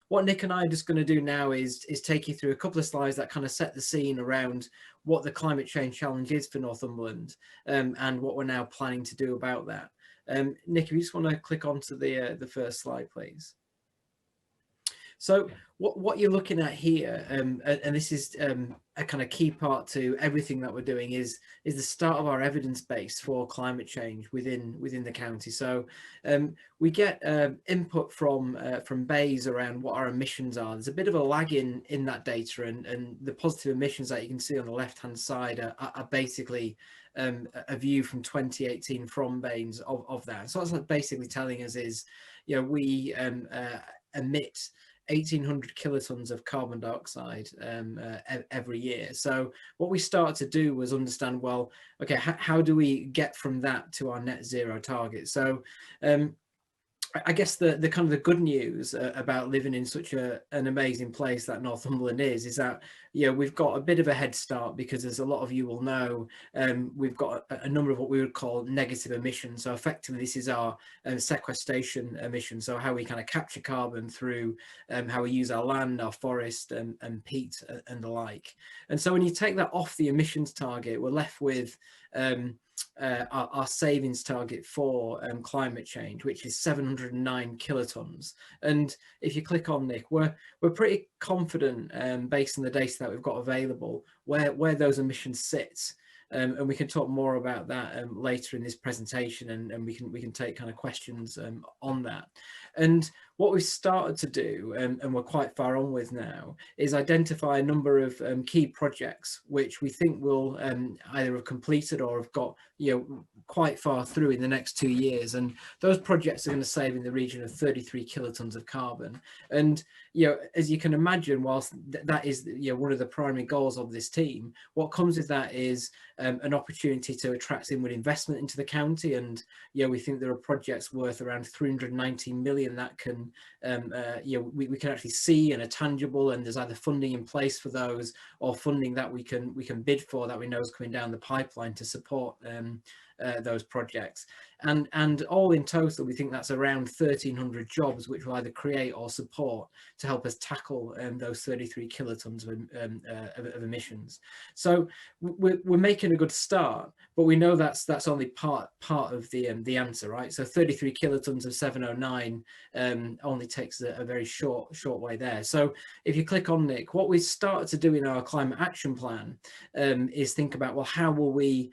what Nick and I are just going to do now is take you through a couple of slides that kind of set the scene around what the climate change challenge is for Northumberland, and what we're now planning to do about that. Nick, if you just want to click onto the first slide, please. So what you're looking at here, and this is a kind of key part to everything that we're doing, is the start of our evidence base for climate change within the county. So we get input from BEIS around what our emissions are. There's a bit of a lag in that data, and the positive emissions that you can see on the left hand side are basically a view from 2018 from BEIS of that. So what's that basically telling us is, we emit 1,800 kilotons of carbon dioxide every year. So what we started to do was understand, well, okay, how do we get from that to our net zero target? So I guess the kind of the good news about living in such an amazing place that Northumberland is that we've got a bit of a head start, because as a lot of you will know, we've got a number of what we would call negative emissions. So effectively, this is our sequestration emissions. So how we kind of capture carbon through how we use our land, our forest, and peat and the like. And so when you take that off the emissions target, we're left with our savings target for climate change, which is 709 kilotons. And if you click on Nick, we're pretty confident, based on the data that we've got available, where those emissions sit. And we can talk more about that later in this presentation, and we can take kind of questions on that. And what we've started to do, and we're quite far on with now, is identify a number of key projects which we think will either have completed or have got quite far through in the next 2 years. And those projects are going to save in the region of 33 kilotons of carbon. And as you can imagine, whilst that is one of the primary goals of this team, what comes with that is an opportunity to attract inward investment into the county. And we think there are projects worth around 390 million that can we can actually see and are tangible, and there's either funding in place for those or funding that we can bid for that we know is coming down the pipeline to support those projects. And all in total, we think that's around 1,300 jobs which will either create or support to help us tackle those 33 kilotons of emissions. So we're making a good start, but we know that's only part of the answer, right? So 33 kilotons of 709 only takes a very short way there. So if you click on Nick, what we started to do in our climate action plan is think about, well, how will we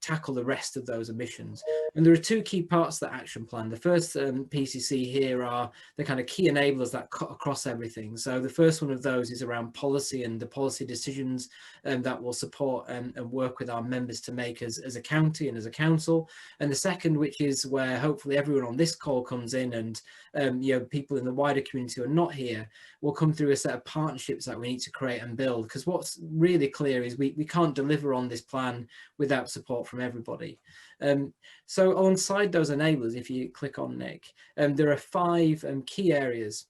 tackle the rest of those emissions? And there are two key parts to that action plan. The first piece you see here are the kind of key enablers that cut across everything. So the first one of those is around policy and the policy decisions that will support and work with our members to make as a county and as a council. And the second, which is where hopefully everyone on this call comes in, and people in the wider community who are not here will come through a set of partnerships that we need to create and build. Because what's really clear is we can't deliver on this plan without support from everybody. So alongside those enablers, if you click on Nick, there are 5 key areas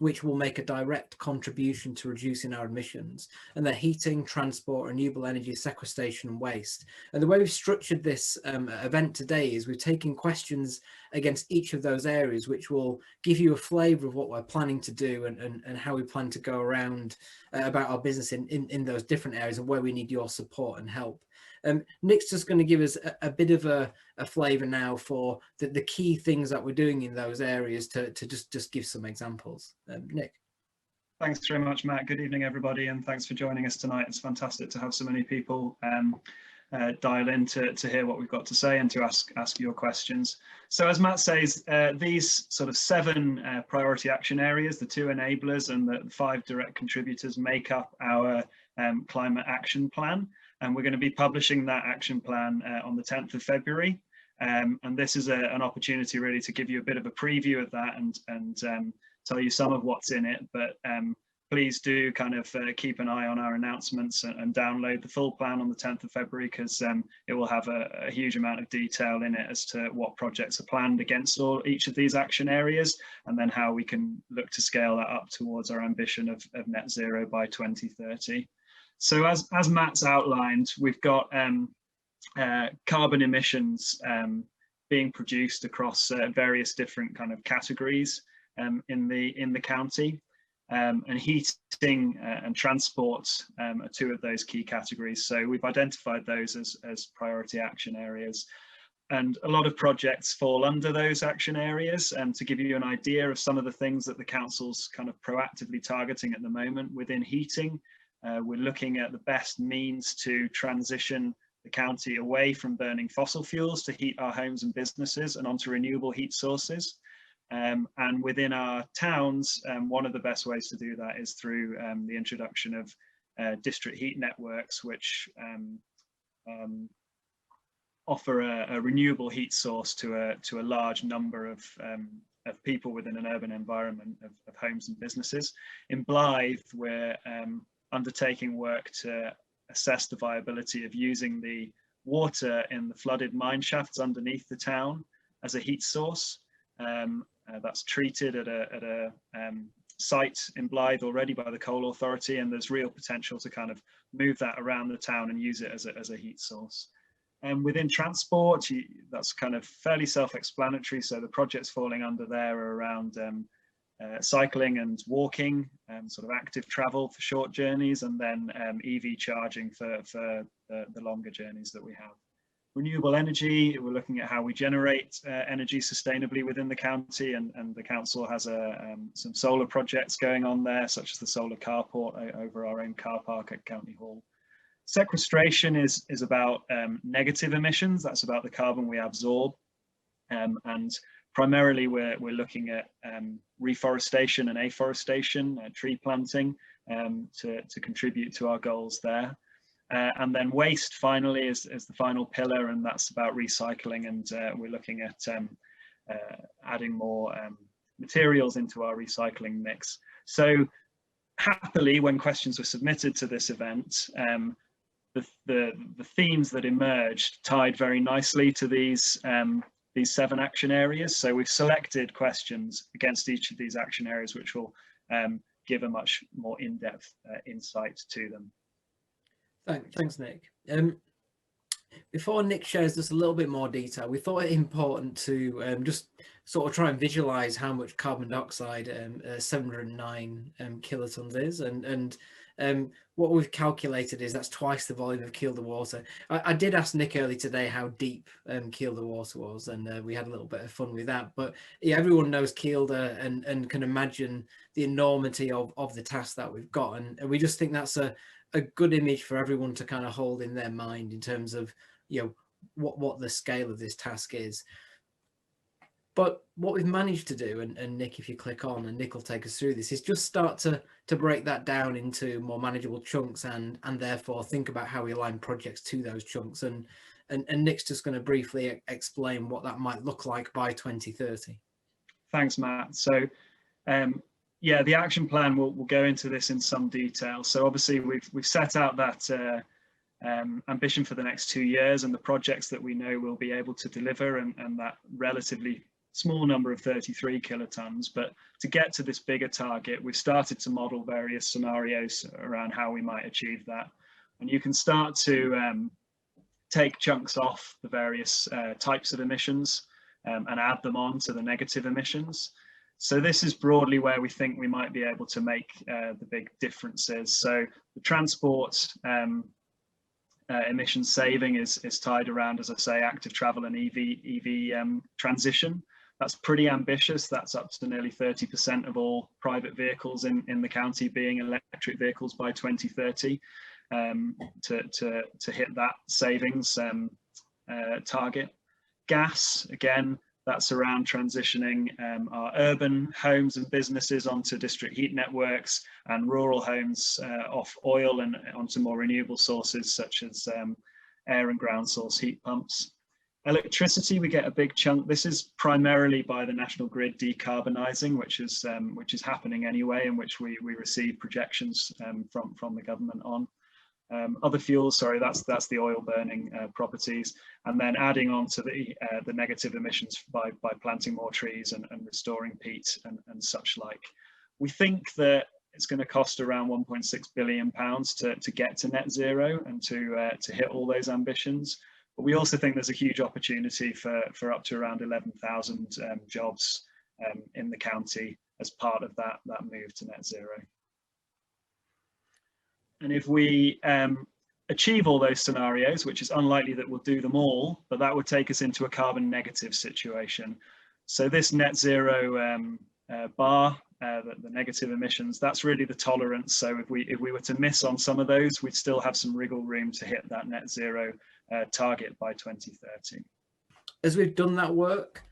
which will make a direct contribution to reducing our emissions, and they're heating, transport, renewable energy, sequestration and waste. And the way we've structured this event today is we've taken questions against each of those areas, which will give you a flavour of what we're planning to do and how we plan to go around about our business in those different areas and where we need your support and help. Nick's just going to give us a bit of a flavour now for the key things that we're doing in those areas to just give some examples. Nick. Thanks very much, Matt. Good evening, everybody, and thanks for joining us tonight. It's fantastic to have so many people dial in to hear what we've got to say and to ask your questions. So as Matt says, these sort of 7 priority action areas, the 2 enablers and the 5 direct contributors, make up our climate action plan. And we're going to be publishing that action plan on the 10th of February. And this is an opportunity really to give you a bit of a preview of that and tell you some of what's in it. But please do kind of keep an eye on our announcements and download the full plan on the 10th of February, because it will have a huge amount of detail in it as to what projects are planned against each of these action areas, and then how we can look to scale that up towards our ambition of net zero by 2030. So as Matt's outlined, we've got carbon emissions being produced across various different kind of categories. in the county. And heating and transport are two of those key categories. So we've identified those as priority action areas. And a lot of projects fall under those action areas. And to give you an idea of some of the things that the council's kind of proactively targeting at the moment within heating, we're looking at the best means to transition the county away from burning fossil fuels to heat our homes and businesses and onto renewable heat sources. And within our towns, one of the best ways to do that is through the introduction of district heat networks, which offer a renewable heat source to a large number of people within an urban environment of homes and businesses. In Blyth, we're undertaking work to assess the viability of using the water in the flooded mine shafts underneath the town as a heat source. That's treated at a site in Blyth already by the Coal Authority, and there's real potential to kind of move that around the town and use it as a heat source. And within transport, that's kind of fairly self-explanatory. So the projects falling under there are around cycling and walking, sort of active travel for short journeys, and then EV charging for the longer journeys that we have. Renewable energy, we're looking at how we generate energy sustainably within the county, and the council has some solar projects going on there, such as the solar carport over our own car park at County Hall. Sequestration is about negative emissions. That's about the carbon we absorb, and primarily we're looking at reforestation and afforestation, tree planting, to contribute to our goals there. And then waste finally is the final pillar, and that's about recycling, and we're looking at adding more materials into our recycling mix. So happily, when questions were submitted to this event, the themes that emerged tied very nicely to these 7 action areas. So we've selected questions against each of these action areas, which will give a much more in-depth insight to them. Thanks, Nick. Before Nick shares just a little bit more detail, we thought it important to just sort of try and visualize how much carbon dioxide 709 kilotons is, and what we've calculated is that's twice the volume of Kielder water. I did ask Nick early today how deep Kielder water was, and we had a little bit of fun with that. But yeah, everyone knows Kielder and can imagine the enormity of the task that we've got, and we just think that's a good image for everyone to kind of hold in their mind in terms of, you know, what the scale of this task is. But what we've managed to do, and Nick, if you click on, and Nick will take us through this, is just start to break that down into more manageable chunks, and therefore think about how we align projects to those chunks. And Nick's just going to briefly explain what that might look like by 2030. Thanks, Matt. So yeah, the action plan, we'll go into this in some detail. So obviously we've set out that ambition for the next 2 years, and the projects that we know we'll be able to deliver, and that relatively small number of 33 kilotons. But to get to this bigger target, we've started to model various scenarios around how we might achieve that. And you can start to take chunks off the various types of emissions and add them on to the negative emissions. So this is broadly where we think we might be able to make the big differences. So the transport emission saving is tied around, as I say, active travel and EV transition. That's pretty ambitious. That's up to nearly 30% of all private vehicles in the county being electric vehicles by 2030 to hit that savings target. Gas, again, that's around transitioning our urban homes and businesses onto district heat networks, and rural homes off oil and onto more renewable sources such as air and ground source heat pumps. Electricity, we get a big chunk. This is primarily by the National Grid decarbonising, which is happening anyway, and which we receive projections from the government on. Other fuels, sorry, that's the oil burning properties, and then adding on to the negative emissions by planting more trees and restoring peat and such like. We think that it's going to cost around £1.6 billion to get to net zero and to hit all those ambitions. But we also think there's a huge opportunity for up to around 11,000 jobs in the county as part of that move to net zero. And if we achieve all those scenarios, which is unlikely that we'll do them all, but that would take us into a carbon negative situation. So this net zero bar, the negative emissions, that's really the tolerance. So if we were to miss on some of those, we'd still have some wriggle room to hit that net zero target by 2030. As we've done that work,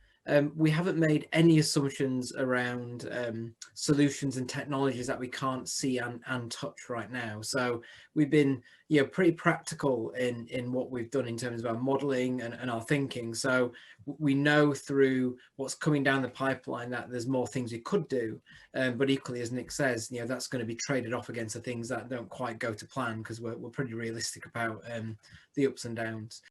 we haven't made any assumptions around solutions and technologies that we can't see and touch right now. So we've been, pretty practical in what we've done in terms of our modelling and our thinking. So we know through what's coming down the pipeline that there's more things we could do, but equally, as Nick says, that's going to be traded off against the things that don't quite go to plan, because we're pretty realistic about the ups and downs.